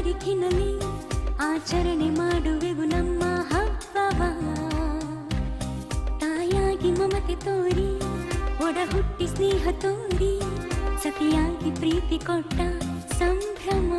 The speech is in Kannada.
ತಾರೀಖಿನಲ್ಲಿ ಆಚರಣೆ ಮಾಡುವೆವು ನಮ್ಮ ಹಬ್ಬವ. ತಾಯಾಗಿ ಮಮತೆ ತೋರಿ ಒಡ ಹುಟ್ಟಿ ಸ್ನೇಹ ತೋರಿ ಸತಿಯಾಗಿ ಪ್ರೀತಿ ಕೊಟ್ಟ ಸಂಭ್ರಮ.